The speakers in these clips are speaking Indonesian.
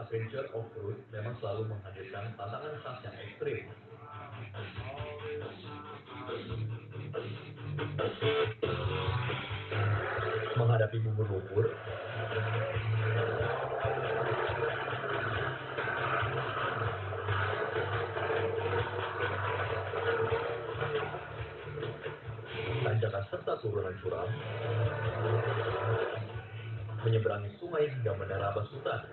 adventure off-road memang selalu menghadirkan tantangan khas yang ekstrim. Menghadapi bubur lumpur, tanjakan serta turunan curam, menyeberangi sungai hingga menerabas hutan.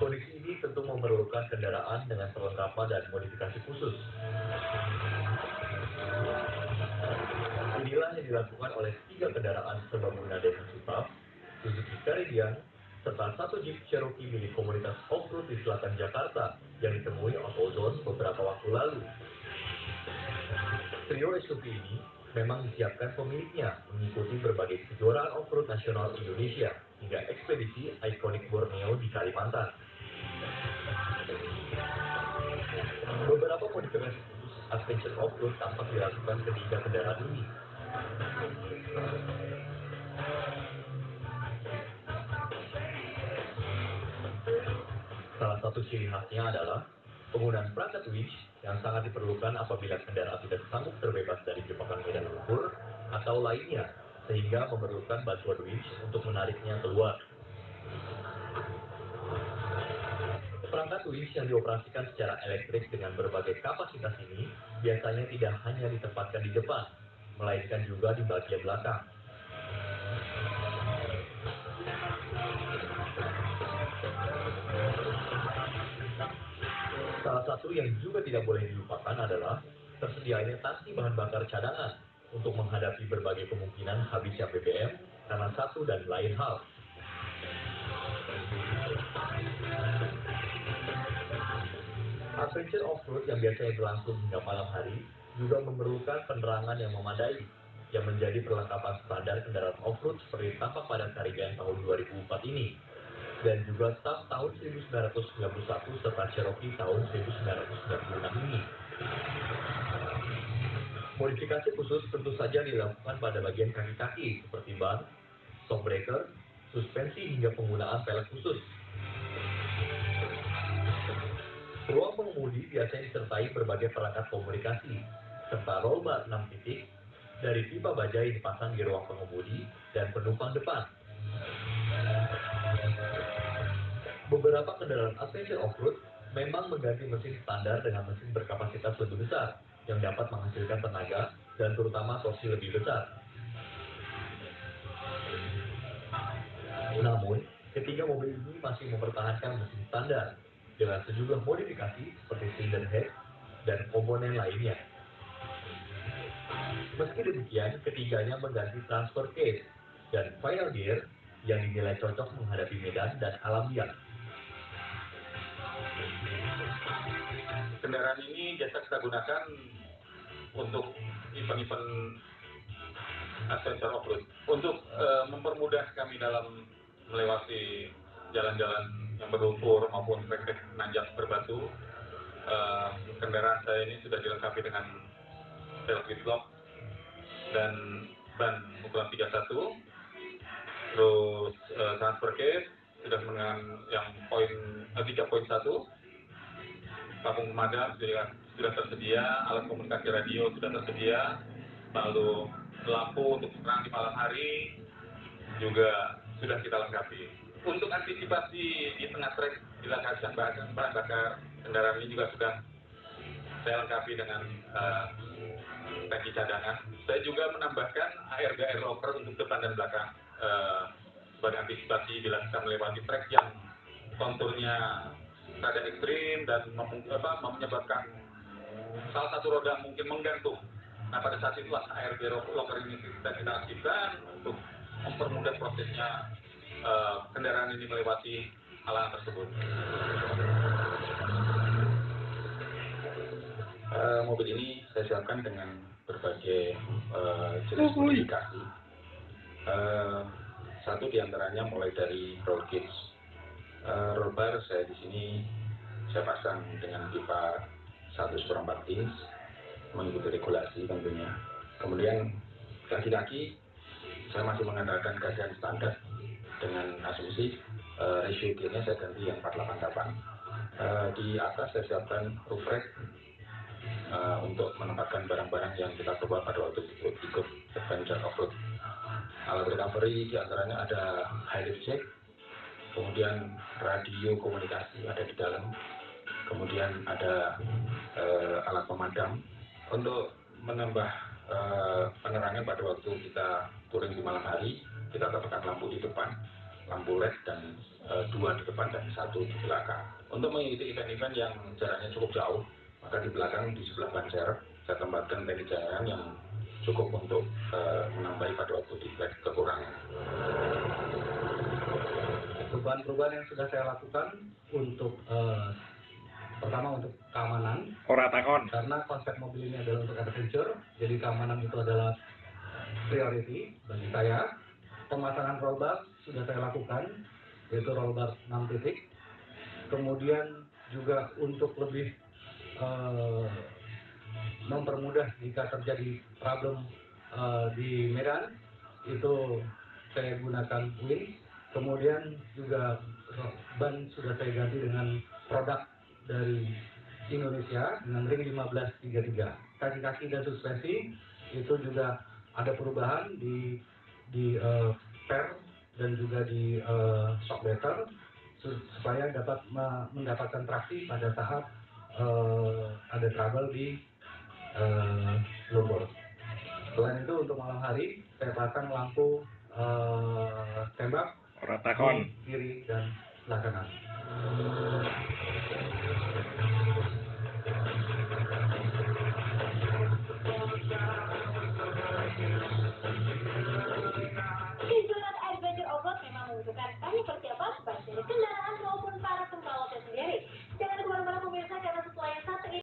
Kondisi ini tentu memerlukan kendaraan dengan perlengkapan dan modifikasi khusus. Inilah yang dilakukan oleh 3 kendaraan serbaguna Devon Superb, Suzuki Caribbean, serta 1 Jeep Cherokee milik komunitas off-road di selatan Jakarta yang ditemui AutoZone beberapa waktu lalu. Trio SUV ini memang disiapkan pemiliknya mengikuti berbagai kejuaraan off-road nasional Indonesia hingga ekspedisi ikonik Borneo di Kalimantan. Beberapa modifikasi khusus adventure off-road tampak dilakukan ketiga kendaraan ini. Salah satu ciri khasnya adalah penggunaan perangkat winch yang sangat diperlukan apabila kendaraan tidak sanggup terbebas dari jebakan medan lumpur atau lainnya, sehingga memerlukan bantuan winch untuk menariknya keluar. Perangkat winch yang dioperasikan secara elektrik dengan berbagai kapasitas ini biasanya tidak hanya ditempatkan di depan, melainkan juga di bagian belakang. Salah satu yang juga tidak boleh dilupakan adalah tersedianya tangki bahan bakar cadangan untuk menghadapi berbagai kemungkinan habisnya BBM karena satu dan lain hal. Adventure off-road yang biasanya berlangsung hingga malam hari juga memerlukan penerangan yang memadai, yang menjadi perlengkapan standar kendaraan off-road seperti tampak pada Caribbean tahun 2004 ini, dan juga SAF tahun 1991 serta Cherokee tahun 1996 ini. Modifikasi khusus tentu saja dilakukan pada bagian kaki-kaki seperti ban, shock breaker, suspensi hingga penggunaan pelek khusus. Ruang pengemudi biasanya disertai berbagai perangkat komunikasi, serta roll bar 6 titik dari pipa baja yang dipasang di ruang pengemudi dan penumpang depan. Beberapa kendaraan adventure off-road memang mengganti mesin standar dengan mesin berkapasitas lebih besar yang dapat menghasilkan tenaga dan terutama torsi lebih besar. Namun, ketiga mobil ini masih mempertahankan mesin standar dengan sejumlah modifikasi seperti cylinder head dan komponen lainnya. Meski demikian, ketiganya mengganti transfer case dan final gear yang dinilai cocok menghadapi medan dan alam liar. Kendaraan ini biasa kita gunakan untuk event-event adventure off-road untuk mempermudah kami dalam melewati jalan-jalan yang berlumpur maupun trek-trek nanjak berbatu. Kendaraan saya ini sudah dilengkapi dengan tailgate lock dan ban ukuran 31, terus transfer case sudah dengan yang poin 3.1, lampu pemadam sudah tersedia, alat komunikasi radio sudah tersedia, lalu lampu untuk terang di malam hari juga sudah kita lengkapi. Untuk antisipasi di tengah trek bila kehabisan bahan bakar, kendaraan ini juga sudah saya lengkapi dengan tangki cadangan. Saya juga menambahkan ARG air locker untuk depan dan belakang sebagai antisipasi bila kita melewati trek yang konturnya rada ekstrim dan menyebabkan salah satu roda mungkin menggantung. Nah, pada saat itulah ARG locker ini kita aktifkan untuk mempermudah prosesnya kendaraan ini melewati halangan tersebut. Mobil ini saya siapkan dengan berbagai jenis modifikasi. Satu diantaranya mulai dari roll cage. Roll bar saya di sini saya pasang dengan pipa 1/4 inch mengikuti regulasi tentunya. Kemudian kaki-kaki saya masih mengandalkan gagang standar dengan asumsi ratio gearnya saya ganti yang 488. Di atas saya siapkan roof rack untuk menempatkan barang-barang yang kita bawa pada waktu ikut adventure off-road. Alat recovery diantaranya ada high lift jack, kemudian radio komunikasi ada di dalam, kemudian ada alat pemadam untuk menambah penerangan pada waktu kita touring di malam hari. Kita tambahkan lampu di depan, lampu LED, dan 2 di depan dan 1 di belakang. Untuk mengikuti event-event yang jaraknya cukup jauh, maka di belakang di sebelah ban serep saya tempatkan tali jaringan yang cukup untuk menambahi pada waktu di flat kekurangan. Perubahan-perubahan yang sudah saya lakukan untuk pertama untuk keamanan, karena konsep mobil ini adalah untuk adventure, jadi keamanan itu adalah priority bagi saya. Pemasangan roll bar sudah saya lakukan, yaitu roll bar 6 titik. Kemudian juga untuk lebih mempermudah jika terjadi problem di medan, itu saya gunakan wing. Kemudian juga ban sudah saya ganti dengan produk dari Indonesia dengan ring 1533. Kaki-kaki dan suspensi itu juga ada perubahan di per dan juga di shock breaker supaya dapat mendapatkan traksi pada saat ada trouble di lumpur. Selain itu untuk malam hari saya pasang lampu tembak di kiri dan sebelah kanan.